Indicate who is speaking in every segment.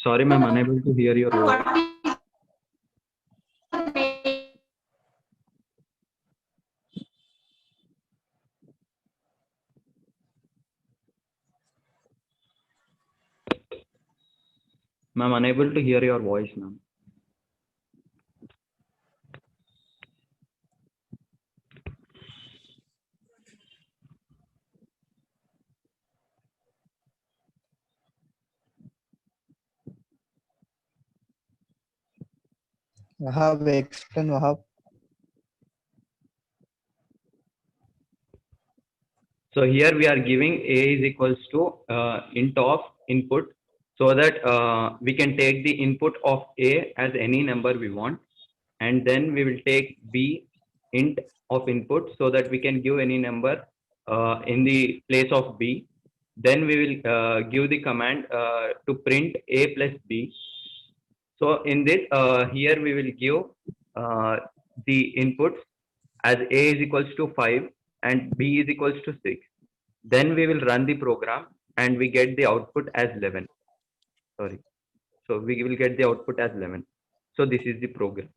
Speaker 1: Sorry, ma'am, unable to hear your voice. Ma'am, unable to hear your voice, ma'am.
Speaker 2: Wahab, explain Wahab.
Speaker 1: So here we are giving a is equals to int of input, so that we can take the input of a as any number we want, and then we will take b int of input so that we can give any number in the place of b. Then we will give the command to print a plus b. So in this, here we will give the inputs as a is equals to 5 and b is equals to 6. Then we will run the program and we get the output as 11. Sorry. So we will get the output as 11. So this is the program.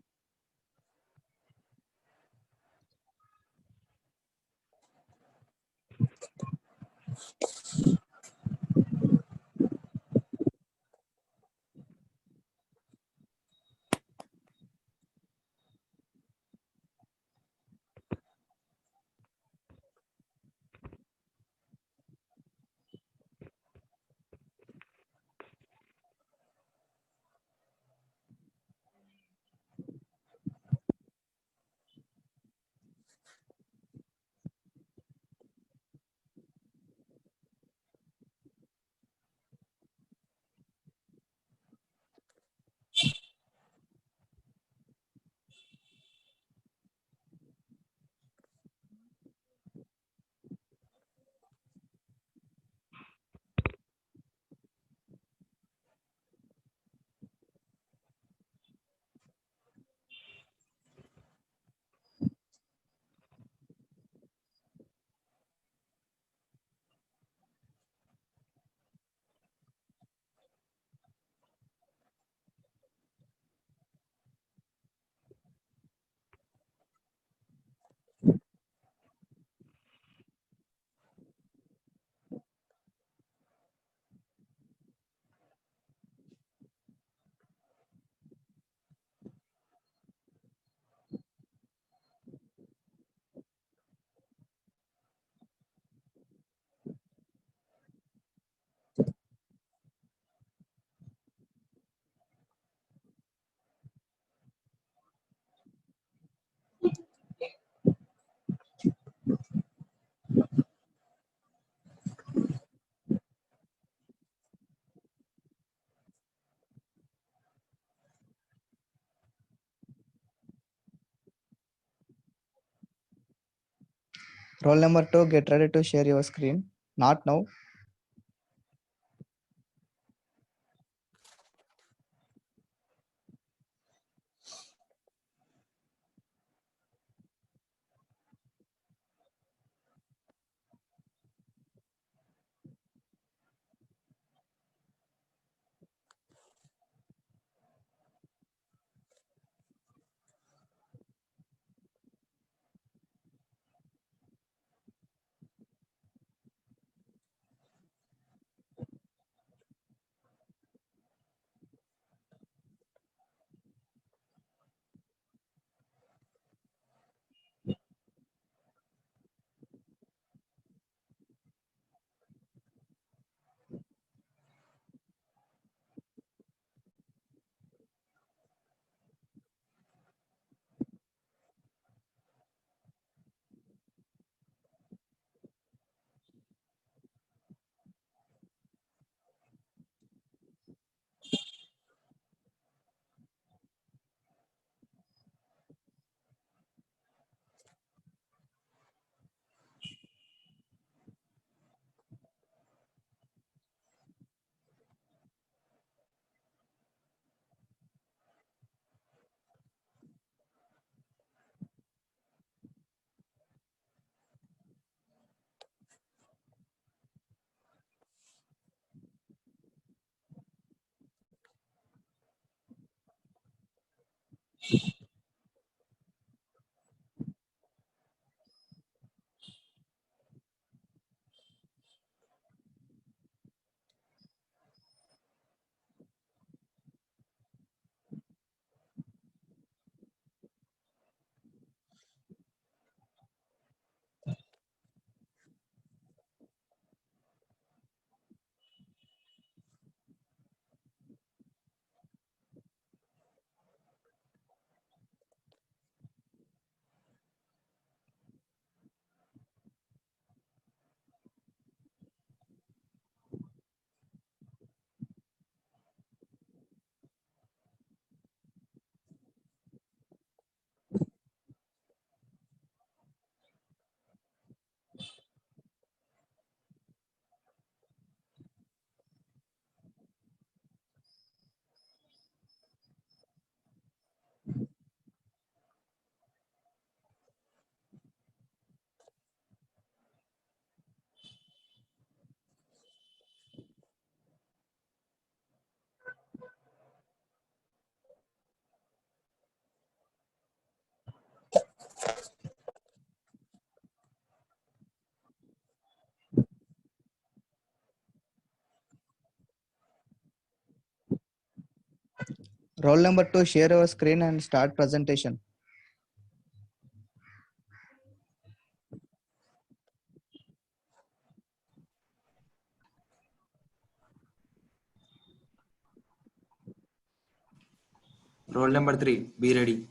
Speaker 2: Roll number 2, get ready to share your screen. Not now. Roll number 2, share your screen and start presentation.
Speaker 3: Roll number 3, be ready.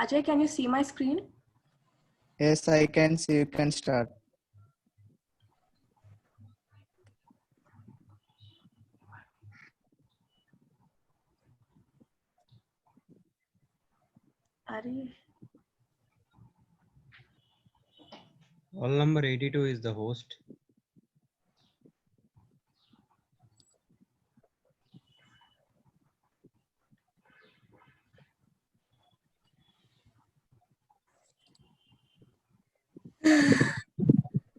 Speaker 4: Ajay, can you see my screen?
Speaker 2: Yes, I can see. You can start.
Speaker 4: Arey.
Speaker 5: Roll number 82 is the host.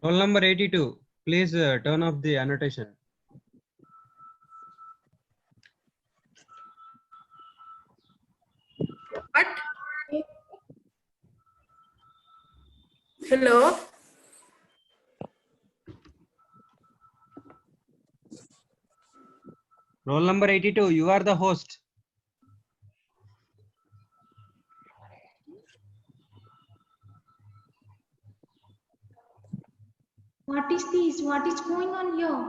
Speaker 5: Roll number 82, please turn off the annotation.
Speaker 6: What? Hello?
Speaker 5: Roll number 82, you are the host.
Speaker 7: What is this? What is going on here?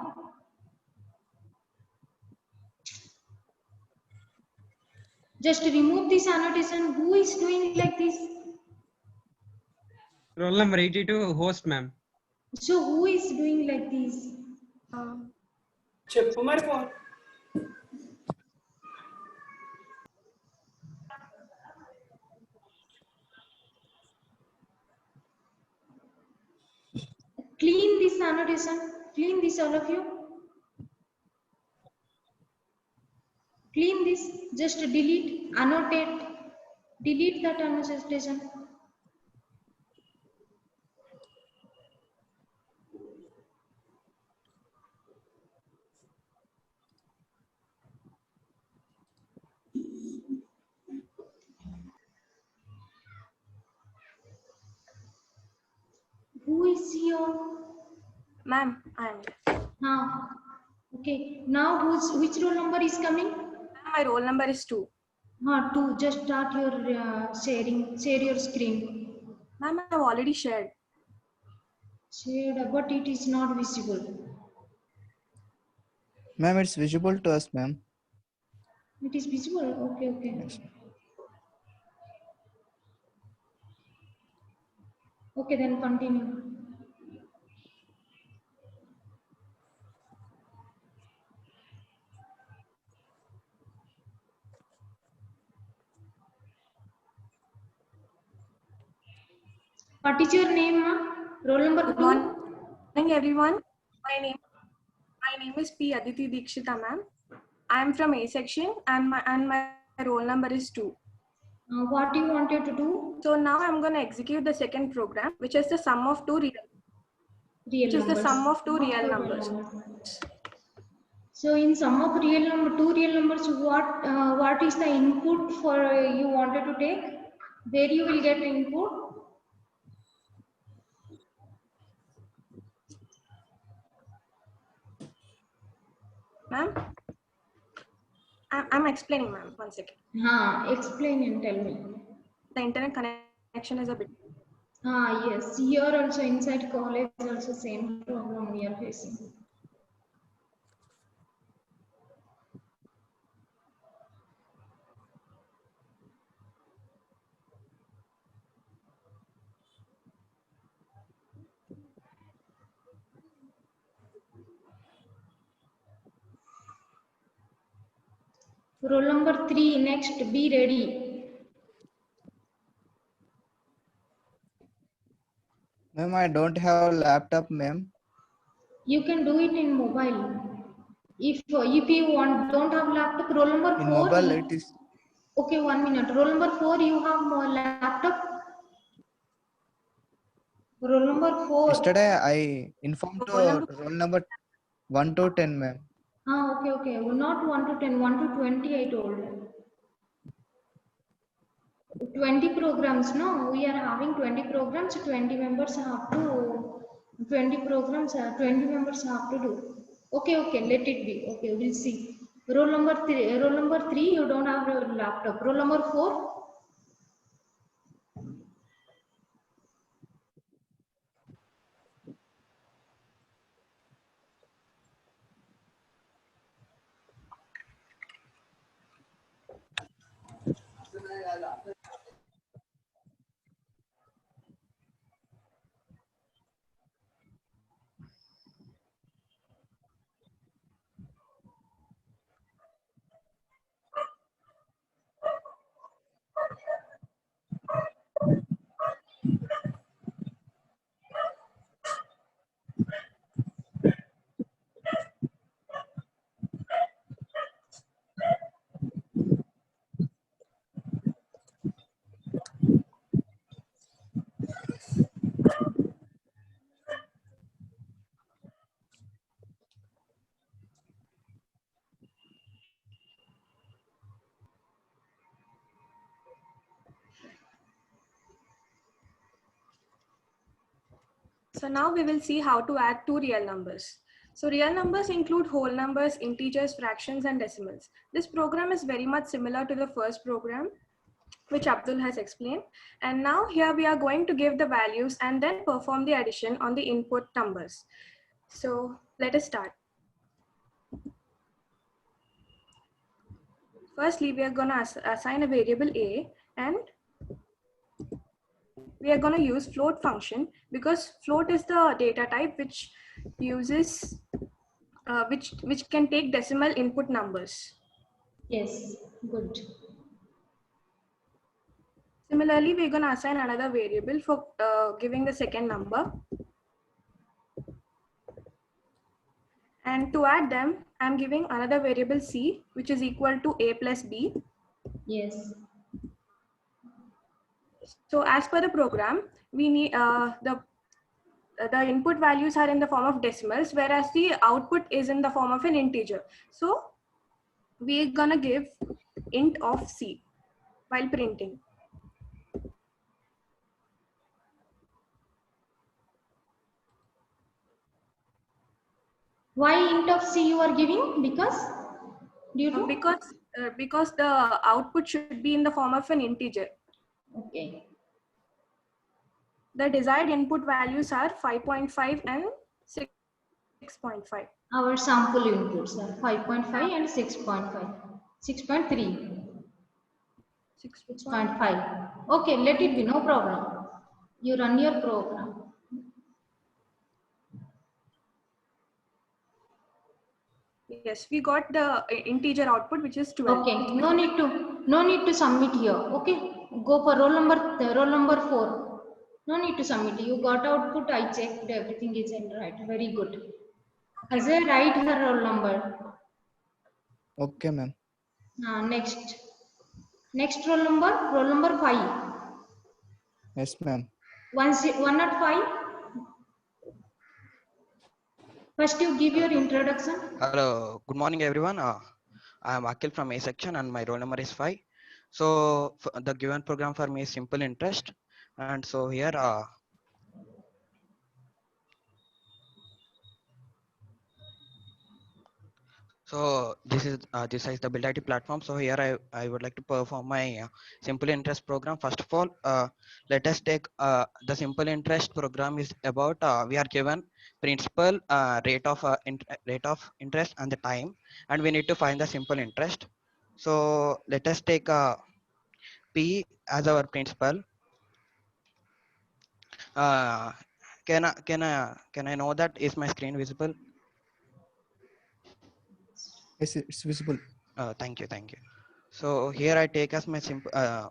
Speaker 7: Just remove this annotation. Who is doing like this?
Speaker 5: Roll number 82, host ma'am.
Speaker 7: So who is doing like this?
Speaker 6: చెప్పు మరి పో.
Speaker 7: Clean this annotation. Clean this, all of you. Clean this. Just delete, annotate. Delete that annotation. Who is here?
Speaker 4: Ma'am, I am.
Speaker 7: Now, okay. Now which roll number is coming?
Speaker 4: My roll number is 2.
Speaker 7: 2. Just start your sharing. Share your screen.
Speaker 4: Ma'am, I have already shared.
Speaker 7: Shared, but it is not visible.
Speaker 2: Ma'am, it's visible to us, ma'am.
Speaker 7: It is visible. Okay, okay.
Speaker 2: Yes.
Speaker 7: Okay, then continue. What is your name, ma? Roll number
Speaker 4: Good
Speaker 7: 2?
Speaker 4: morning, everyone. My name is P. Aditi Dikshita, ma'am. I am from A section and my roll number is 2.
Speaker 7: What you wanted to do?
Speaker 4: So now I'm going to execute the second program, which is the sum of two real numbers.
Speaker 7: So in sum of two real numbers, what is the input for you wanted to take? Where you will get input?
Speaker 4: Ma'am, I'm explaining, ma'am. 1 second.
Speaker 7: Explain and tell me.
Speaker 4: The internet connection is a bit.
Speaker 7: Yes. Here also inside college also same problem we are facing. Roll number 3, next, be ready.
Speaker 2: Ma'am, I don't have a laptop, ma'am.
Speaker 7: You can do it in mobile. If you don't have laptop, roll number 4.
Speaker 2: In mobile, it is.
Speaker 7: Okay, 1 minute. Roll number 4, you have more laptop. Roll number 4.
Speaker 2: Yesterday, I informed to roll number 1 to 10, ma'am.
Speaker 7: Okay. Not 1 to 10, 1 to 20 I told. 20 programs, no? We are having 20 programs, 20 members have to, 20 programs, 20 members have to do. Okay, okay, let it be. Okay, we'll see. Roll number three, you don't have a laptop. Roll number four,
Speaker 4: So now we will see how to add two real numbers. So real numbers include whole numbers, integers, fractions, and decimals. This program is very much similar to the first program, which Abdul has explained. And now here we are going to give the values and then perform the addition on the input numbers. So let us start. Firstly, we are going to assign a variable a, and we are going to use float function because float is the data type which uses which can take decimal input numbers.
Speaker 7: yes, good.
Speaker 4: Similarly, we're going to assign another variable for giving the second number. And to add them, I'm giving another variable c, which is equal to a plus b.
Speaker 7: Yes,
Speaker 4: So as per the program, we need the input values are in the form of decimals, whereas the output is in the form of an integer. So we're gonna give int of c while printing.
Speaker 7: why int of c you are giving? Because due to,
Speaker 4: Because the output should be in the form of an integer.
Speaker 7: okay,
Speaker 4: The desired input values are 5.5 and 6.5.
Speaker 7: our sample inputs are 5.5 and 6.5, 6.3. 6.5. Okay, let it be, no problem. You run your program.
Speaker 4: Yes, we got the integer output, which is 12.
Speaker 7: Okay, no need to submit here. Okay, go for roll number 4. No need to submit. You got output. I checked everything is in right. Very good. Ajay, write her roll number.
Speaker 2: Okay, ma'am.
Speaker 7: Next. Next roll number 5.
Speaker 2: Yes, ma'am.
Speaker 7: 1 not 5. First, you give your introduction.
Speaker 6: Hello, good morning everyone. I am Akhil from A section and my roll number is 5. So the given program for me is simple interest, and so here this is the Build IT platform. So here I would like to perform my simple interest program. First of all, let us take the simple interest program is about we are given principal, rate of interest and the time, and we need to find the simple interest. So let us take P as our principal. Uh, can I know that is my screen visible?
Speaker 2: Yes, it's visible.
Speaker 6: Thank you. So here I take as my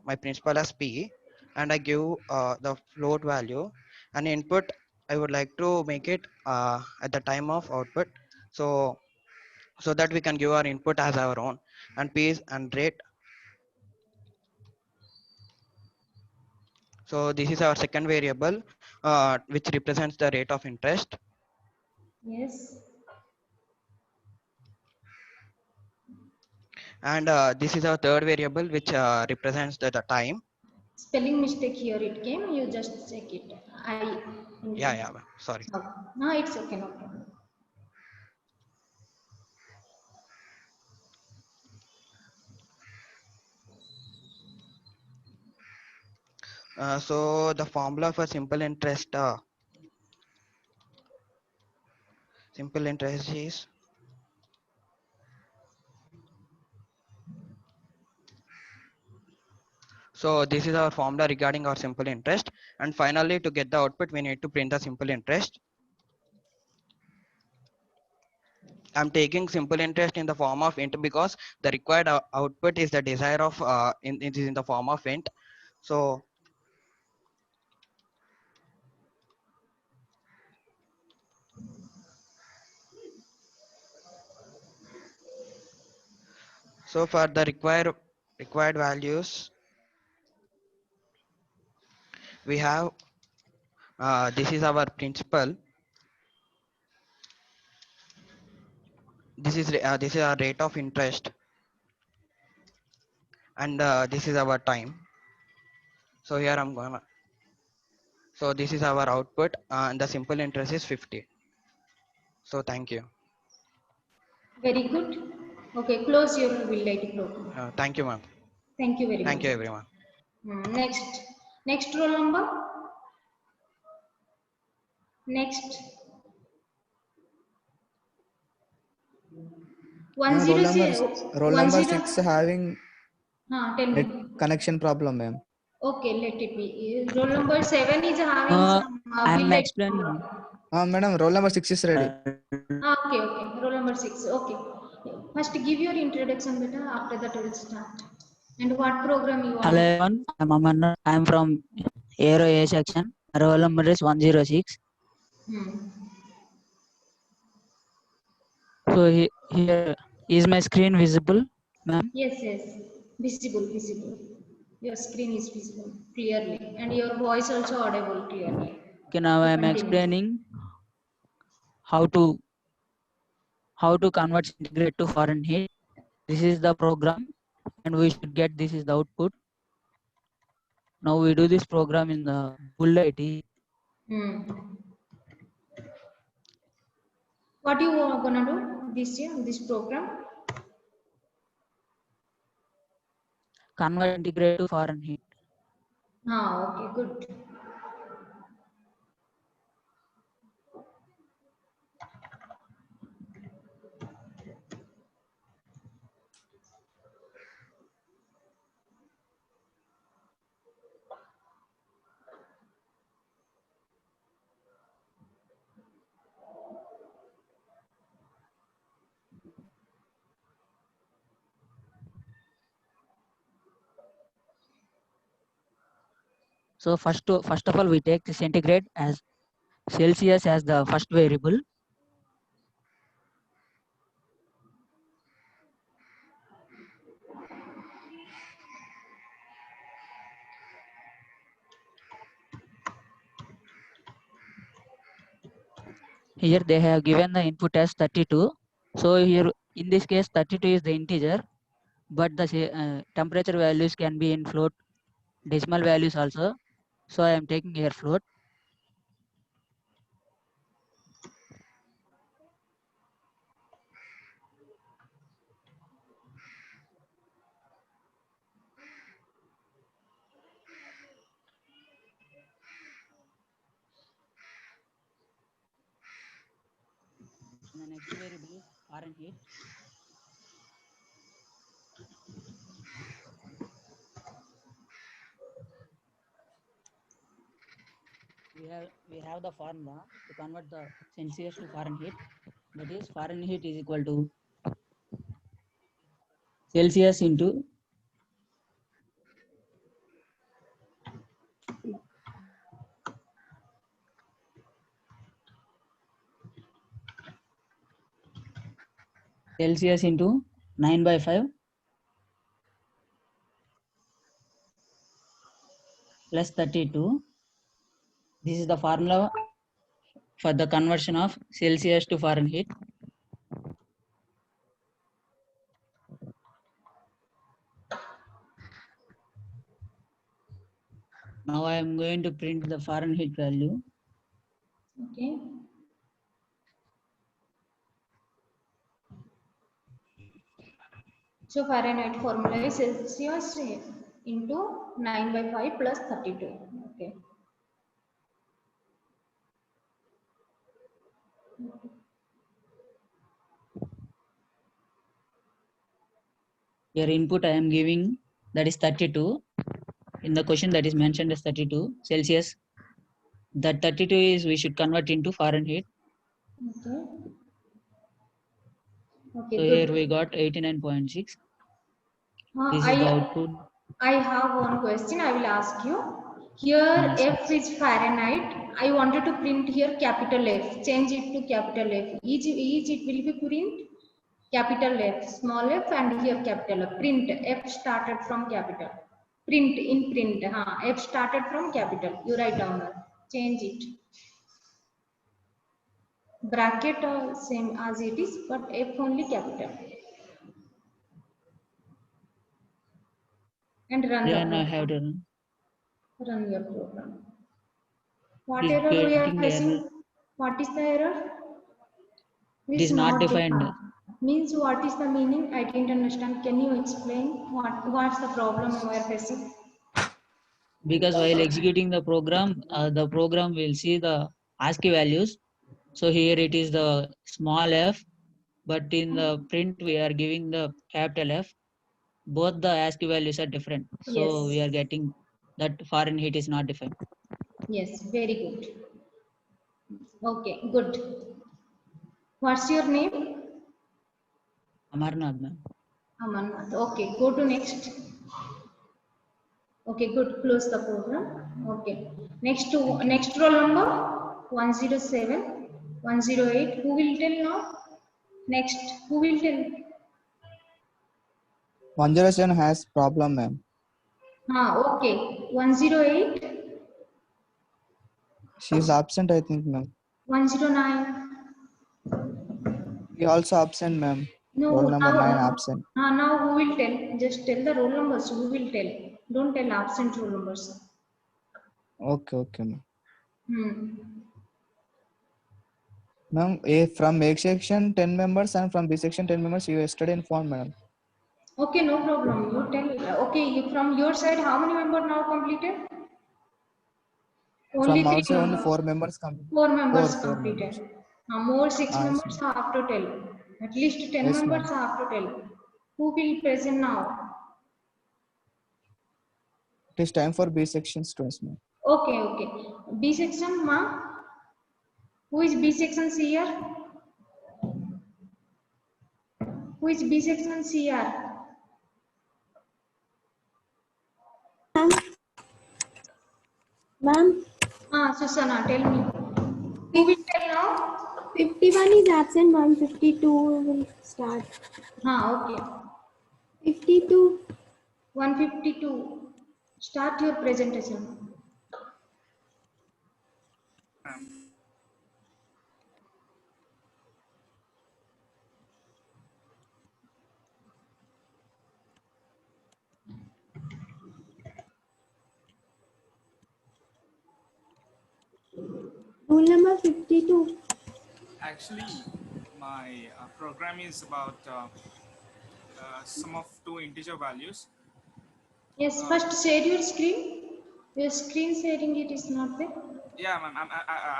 Speaker 6: my principal as P, and I give the float value and input. I would like to make it at the time of output, so that we can give our input as our own, and P is and rate. So this is our second variable, which represents the rate of interest.
Speaker 7: Yes.
Speaker 6: And this is our third variable, which represents the time.
Speaker 7: Spelling mistake here it came. You just check it.
Speaker 6: Yeah, ma'am. Sorry.
Speaker 7: Okay. No, it's okay. No problem.
Speaker 6: So the formula for simple interest is, so this is our formula regarding our simple interest. And finally, to get the output, we need to print the simple interest. I'm taking simple interest in the form of int because the required output is the desire of it is in the form of int. So for the required values, we have this is our principal. This is our rate of interest, and this is our time. So here I'm gonna. So this is our output, and the simple interest is 50. So thank you.
Speaker 7: Very good. Okay, close your Build-IT program.
Speaker 6: Thank you, ma'am.
Speaker 7: Thank you very
Speaker 6: Thank
Speaker 7: much.
Speaker 6: you, everyone.
Speaker 7: Next roll number. Next.
Speaker 2: Ma'am,
Speaker 7: 106.
Speaker 2: roll number 6 having
Speaker 7: Tell me.
Speaker 2: net connection problem, ma'am.
Speaker 7: Okay, let it be. Roll number 7 is having some
Speaker 8: I'm
Speaker 7: Build-IT
Speaker 8: explaining.
Speaker 7: problem.
Speaker 2: Madam, roll number 6 is ready.
Speaker 7: Okay. Roll number 6. Okay. First, give your introduction, beta. After that, we'll start. And what program you want?
Speaker 8: Hello everyone, I'm Aman. I'm from Aero A section. Roll number is 106. So here is my screen visible, ma'am?
Speaker 7: Yes. Visible. Your screen is visible clearly, and your voice also audible clearly.
Speaker 8: Okay, now I am explaining how to convert centigrade to Fahrenheit. This is the program, and we should get this is the output. Now we do this program in the Build-IT.
Speaker 7: What you are gonna do this program?
Speaker 8: Convert centigrade to Fahrenheit.
Speaker 7: Okay, good.
Speaker 8: So first of all, we take the centigrade as Celsius as the first variable. Here they have given the input as 32. So here in this case 32 is the integer, but the temperature values can be in float decimal values also. So I am taking here float. The next variable is Fahrenheit. We have the formula to convert the Celsius to Fahrenheit. That is Fahrenheit is equal to Celsius into Celsius into 9/5 plus 32. This is the formula for the conversion of Celsius to Fahrenheit. Now I am going to print the Fahrenheit value.
Speaker 7: Okay. So Fahrenheit formula is Celsius into 9 by 5 plus 32. Okay.
Speaker 8: Your input I am giving, that is 32. In the question that is mentioned as 32 Celsius. That 32 is we should convert into Fahrenheit.
Speaker 7: Okay. Okay,
Speaker 8: So
Speaker 7: good.
Speaker 8: here we got 89.6. This is the output.
Speaker 7: I have one question I will ask you. Here
Speaker 8: Yes.
Speaker 7: F is Fahrenheit. I wanted to print here capital F. Change it to capital F. Each it will be print capital F, small f, and here capital F. Print F started from capital. Print in print. F started from capital. You write down that. Change it. Bracket same as it is, but F only capital. And run the
Speaker 8: Then I
Speaker 7: program.
Speaker 8: have to
Speaker 7: Run your program. What
Speaker 8: It is
Speaker 7: error we are
Speaker 8: getting
Speaker 7: facing?
Speaker 8: error.
Speaker 7: What is the error?
Speaker 8: It is not defined.
Speaker 7: Means what is the meaning? I didn't understand. Can you explain what's the problem we are facing?
Speaker 8: Because while executing the program will see the ASCII values. So here it is the small f, but in the print we are giving the capital F. Both the ASCII values are different. So
Speaker 7: Yes.
Speaker 8: we are getting that Fahrenheit is not defined.
Speaker 7: Yes, very good. Okay, good. What's your name?
Speaker 8: Amarnath, ma'am.
Speaker 7: Amarnath. Okay, go to next. Okay, good. Close the program. Okay. Next roll number 107, 108. Who will tell now? Next, who will tell?
Speaker 2: 107 has problem, ma'am.
Speaker 7: Okay. 108.
Speaker 2: She is absent, I think, ma'am.
Speaker 7: 109.
Speaker 2: He also absent, ma'am.
Speaker 7: No,
Speaker 2: Roll number
Speaker 7: now,
Speaker 2: 9 absent.
Speaker 7: now who will tell? Just tell the roll numbers. Who will tell? Don't tell absent roll numbers.
Speaker 2: Okay, ma'am.
Speaker 7: Hmm.
Speaker 2: Ma'am, from A section 10 members and from B section 10 members, you yesterday informed, madam.
Speaker 7: Okay, no problem. You tell. Okay, from your side, how many members now completed? Only
Speaker 2: From
Speaker 7: 3
Speaker 2: outside, only
Speaker 7: members.
Speaker 2: 4 members completed.
Speaker 7: 4 members
Speaker 2: Four
Speaker 7: completed.
Speaker 2: members.
Speaker 7: More 6
Speaker 2: Yes,
Speaker 7: members have to tell. At least 10
Speaker 2: Yes,
Speaker 7: members
Speaker 2: ma'am.
Speaker 7: have to tell. Who will present now?
Speaker 2: It is time for B section students, ma'am.
Speaker 7: Okay. B section, ma? Who is B section CR? Who is B section CR?
Speaker 9: Ma'am,
Speaker 7: Susana, tell me. Who will tell now?
Speaker 9: 51 is absent, ma'am. 52 will start.
Speaker 7: Okay.
Speaker 9: 52.
Speaker 7: 152. Start your presentation.
Speaker 9: Rule number 52.
Speaker 10: Actually, my program is about sum of two integer values.
Speaker 7: Yes, first share your screen. Your screen sharing it is not there.
Speaker 10: Yeah, ma'am.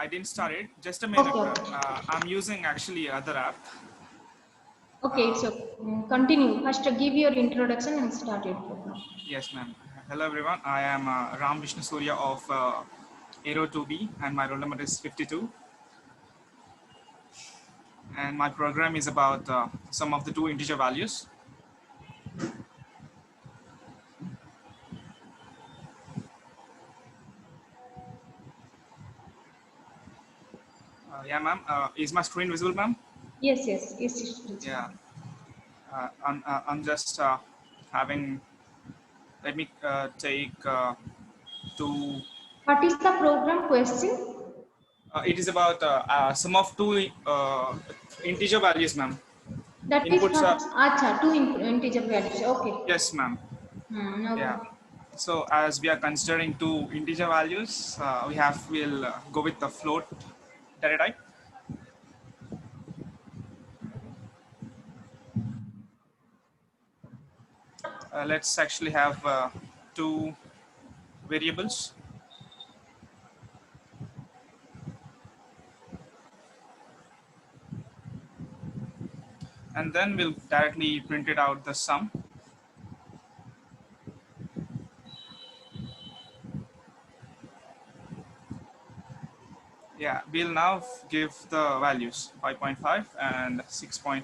Speaker 10: I didn't start it. Just a minute,
Speaker 7: Okay.
Speaker 10: ma'am. I'm using actually other app.
Speaker 7: Okay, it's okay. Continue. First, give your introduction and start your program.
Speaker 10: Yes, ma'am. Hello, everyone. I am Ram Vishnu Surya of Aero 2B, and my roll number is 52. And my program is about sum of the two integer values. Yeah, ma'am. Is my screen visible, ma'am?
Speaker 7: Yes.
Speaker 10: Yeah. I'm just having. Let me take two.
Speaker 7: What is the program question?
Speaker 10: It is about sum of two integer values, ma'am.
Speaker 7: That
Speaker 10: Inputs
Speaker 7: is two integer values. Okay.
Speaker 10: Yes, ma'am.
Speaker 7: No
Speaker 10: Yeah. So as we are considering two integer values, we'll go with the float data type. Let's actually have two variables. And then we'll directly print it out the sum. Yeah, we'll now give the values 5.5 and 6.5.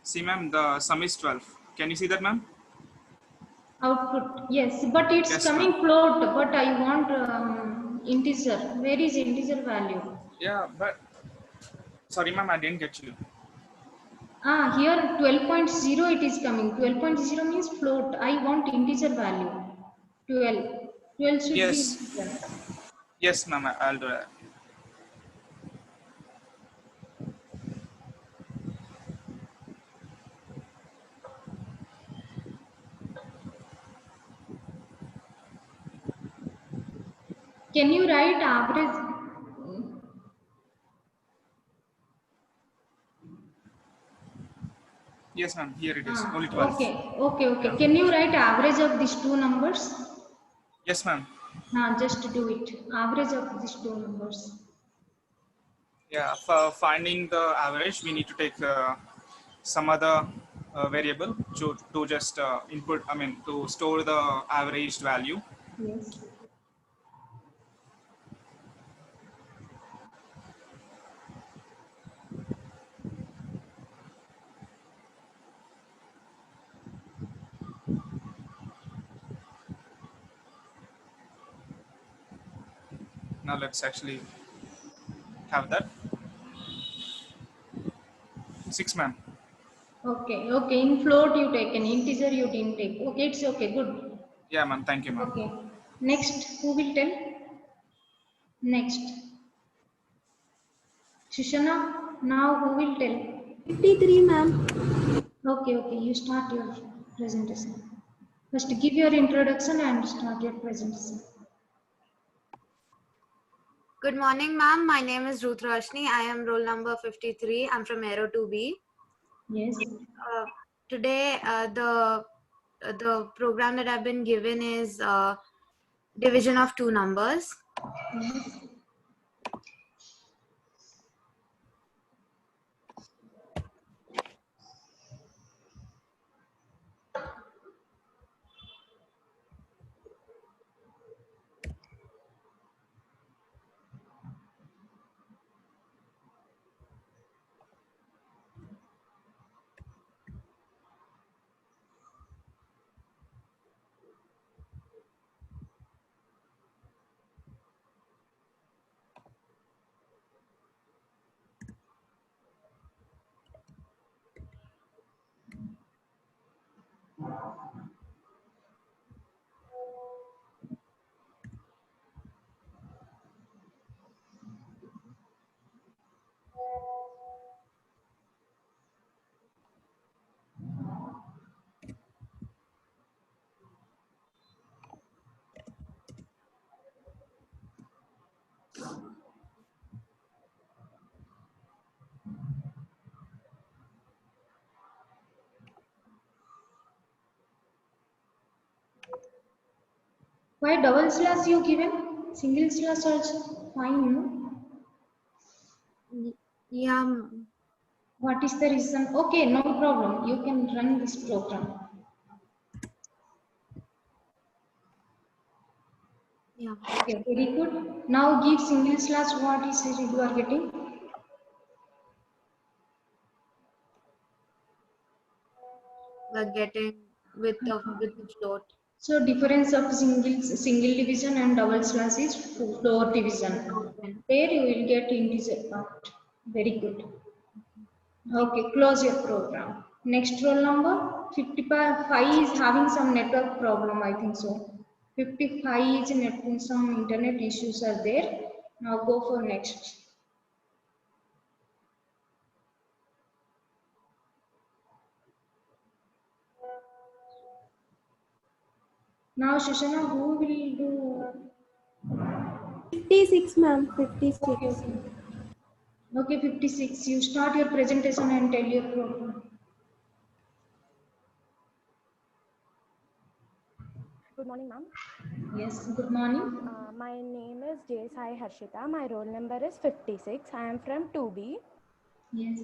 Speaker 10: See, ma'am, the sum is 12. Can you see that, ma'am?
Speaker 7: Output, yes, but it's
Speaker 10: Yes,
Speaker 7: coming
Speaker 10: ma'am.
Speaker 7: float, but I want integer. Where is integer value?
Speaker 10: Yeah, but sorry, ma'am, I didn't get you.
Speaker 7: Here 12.0 it is coming. 12.0 means float. I want integer value. 12. 12 should be
Speaker 10: Yes,
Speaker 7: integer.
Speaker 10: yes, ma'am, I'll do that.
Speaker 7: Can you write average?
Speaker 10: Yes, ma'am, here it is, only 12.
Speaker 7: Okay. Can you write average of these two numbers?
Speaker 10: Yes, ma'am.
Speaker 7: Just do it. Average of these two numbers.
Speaker 10: Yeah, for finding the average, we need to take some other variable to just to store the averaged value.
Speaker 7: Yes.
Speaker 10: Now let's actually have that. 6, ma'am.
Speaker 7: Okay. In float you take an integer you didn't take. Okay, it's okay. Good.
Speaker 10: Yeah, ma'am. Thank you, ma'am.
Speaker 7: Okay. Next, who will tell? Next. Shushana, now who will tell?
Speaker 9: 53, ma'am.
Speaker 7: Okay. You start your presentation. First, give your introduction and start your presentation.
Speaker 11: Good morning, ma'am. My name is Ruth Roshni. I am roll number 53. I'm from Aero 2B.
Speaker 7: Yes.
Speaker 11: Today, the program that I've been given is division of two numbers.
Speaker 7: Yes. Why double slash you given? Single slash also fine, no?
Speaker 11: Yeah. ma'am.
Speaker 7: What is the reason? Okay, no problem. You can run this program.
Speaker 11: Yeah.
Speaker 7: Okay, very good. Now give single slash what is it you are getting?
Speaker 11: We're getting with the float.
Speaker 7: So difference of single division and double slash is floor division. There you will get integer part. Very good. Okay, close your program. Next roll number 55 is having some network problem, I think so. 55 is some internet issues are there. Now go for next. Now, Shoshana, who will do?
Speaker 9: 56, ma'am. 56.
Speaker 7: Okay, okay. Okay, 56. You start your presentation and tell your program.
Speaker 12: Good morning, ma'am.
Speaker 7: Yes, good morning.
Speaker 12: My name is J. Sai Harshita. My roll number is 56. I am from 2B.
Speaker 7: Yes.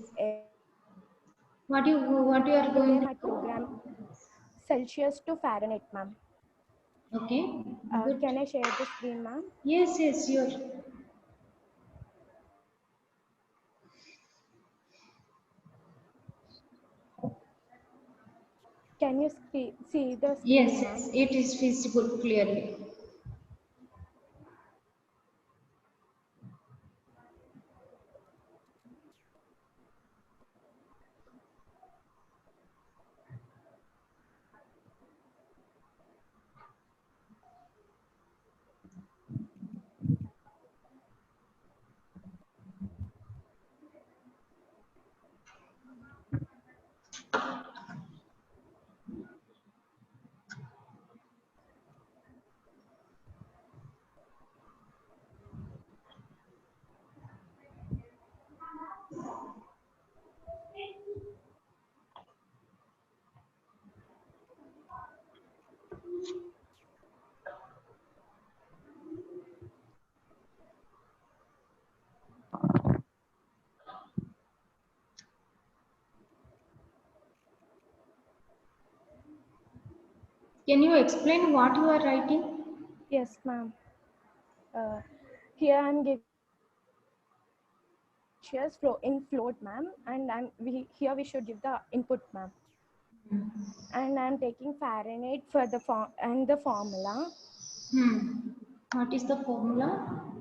Speaker 7: What you are going to
Speaker 12: my program Celsius to Fahrenheit, ma'am.
Speaker 7: Okay. Good.
Speaker 12: Can I share the screen, ma'am?
Speaker 7: Yes, yes, sure.
Speaker 12: Can you see the screen,
Speaker 7: Yes,
Speaker 12: ma'am?
Speaker 7: yes, it is visible clearly. Can you explain what you are writing?
Speaker 12: Yes, ma'am. Here I'm giving Celsius in float, ma'am, and here we should give the input, ma'am. And I'm taking Fahrenheit for the form and the formula.
Speaker 7: What is the formula?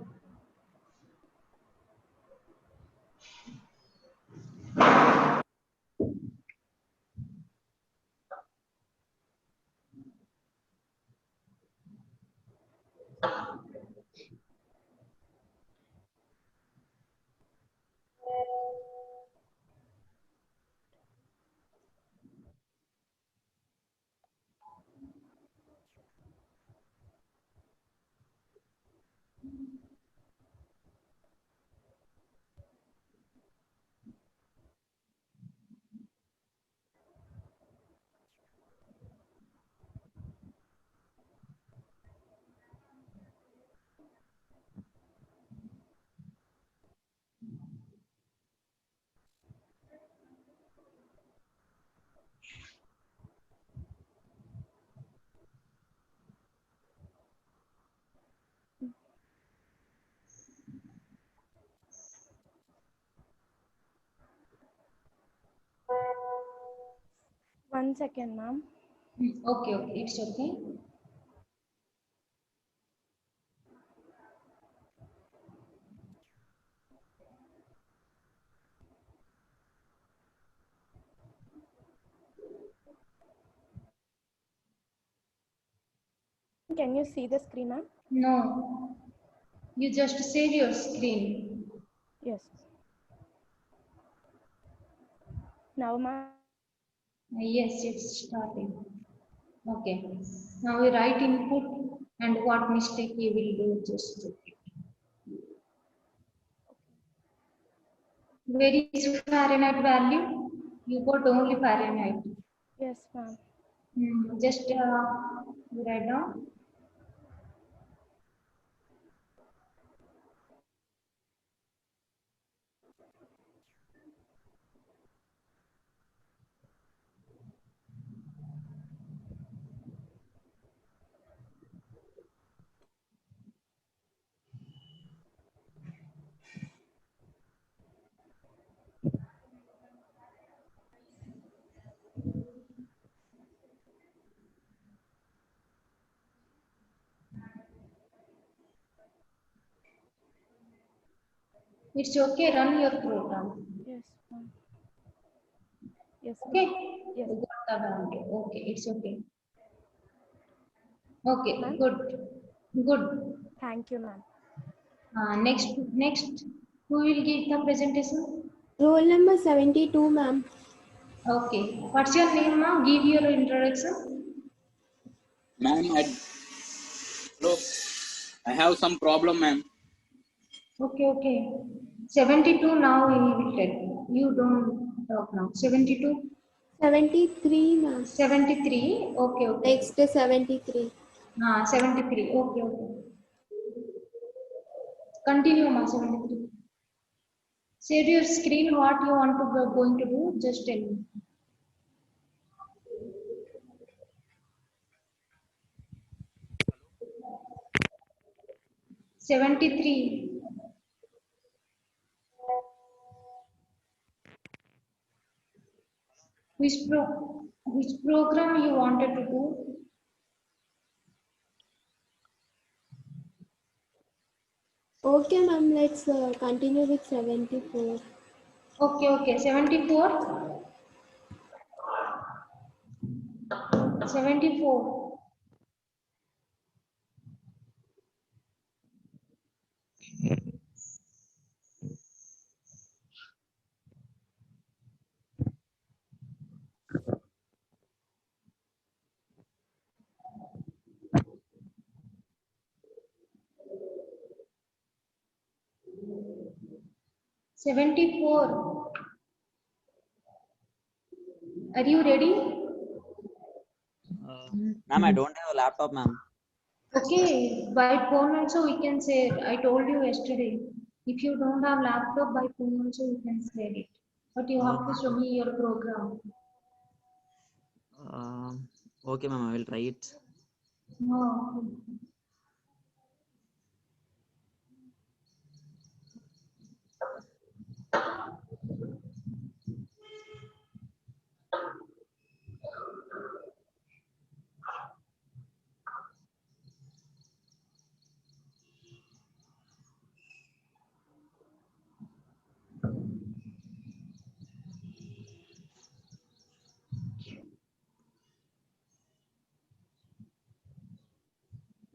Speaker 12: One second, ma'am.
Speaker 7: Okay, okay, it's okay.
Speaker 12: Can you see the screen, ma'am?
Speaker 7: No, you just save your screen.
Speaker 12: Yes. Now, ma'am.
Speaker 7: Yes, it's starting. Okay. Now we write input and what mistake you will do, just check it. Where is Fahrenheit value? You got only Fahrenheit.
Speaker 12: Yes, ma'am.
Speaker 7: Just write down. It's okay, run your program.
Speaker 12: Yes, ma'am. Yes.
Speaker 7: Okay.
Speaker 12: Yes.
Speaker 7: You got the value. Okay, it's okay. Okay, good. Good.
Speaker 12: Thank you, ma'am.
Speaker 7: Next, who will give the presentation?
Speaker 9: Roll number 72, ma'am.
Speaker 7: Okay. What's your name, ma'am? Give your introduction.
Speaker 13: Ma'am, hello. I have some problem, ma'am.
Speaker 7: Okay, okay. 72 now he will tell you. You don't talk now. 72?
Speaker 9: 73, ma'am.
Speaker 7: 73. Okay, okay.
Speaker 9: Next 73.
Speaker 7: 73. Okay, okay. Continue, ma. 73. Share your screen. What you want to going to do? Just tell me. $73. Which program you wanted to do?
Speaker 9: Okay, ma'am. Let's continue with 74.
Speaker 7: Okay, okay. 74. 74. $74. Are you ready?
Speaker 14: Ma'am, I don't have a laptop, ma'am.
Speaker 7: Okay, by phone also we can say it. I told you yesterday. If you don't have laptop, by phone also you can say it. But you have to show me your program.
Speaker 14: Okay, ma'am, I will try it.
Speaker 7: No.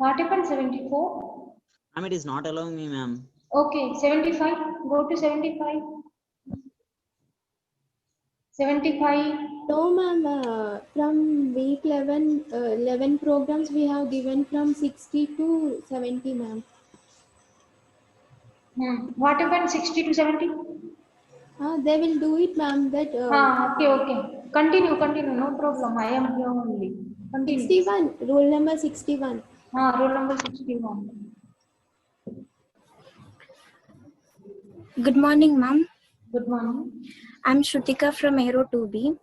Speaker 7: What happened? 74?
Speaker 14: Ma'am, it is not allowing me, ma'am.
Speaker 7: Okay, 75. Go to 75. 75.
Speaker 9: No, ma'am. From week 11, 11 programs we have given from 60 to 70, ma'am.
Speaker 7: What happened? 60 to 70?
Speaker 9: They will do it, ma'am. That.
Speaker 7: Okay, okay. Continue. No problem. I am here only. Continue.
Speaker 9: 61. Rule number 61.
Speaker 7: Roll number 61.
Speaker 15: Good morning, ma'am.
Speaker 7: Good morning.
Speaker 15: I'm Shrutika from Aero 2B.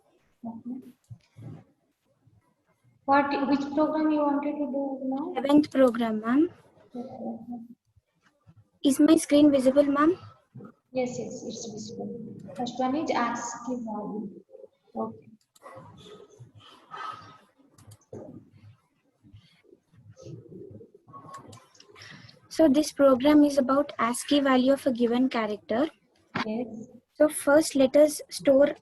Speaker 7: Okay. Which program you wanted to do now?
Speaker 15: 7th program, ma'am.
Speaker 7: Okay.
Speaker 15: Is my screen visible, ma'am?
Speaker 7: Yes, it's visible. First one is ASCII value. Okay.
Speaker 15: So this program is about ASCII value of a given character.
Speaker 7: Yes.
Speaker 15: So first let us store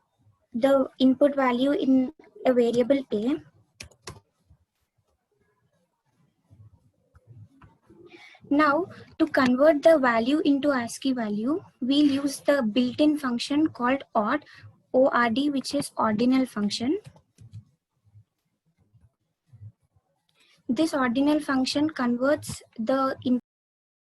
Speaker 15: the input value in a variable A. Now to convert the value into ASCII value, we'll use the built-in function called ORD, ORD, which is ordinal function. This ordinal function converts the input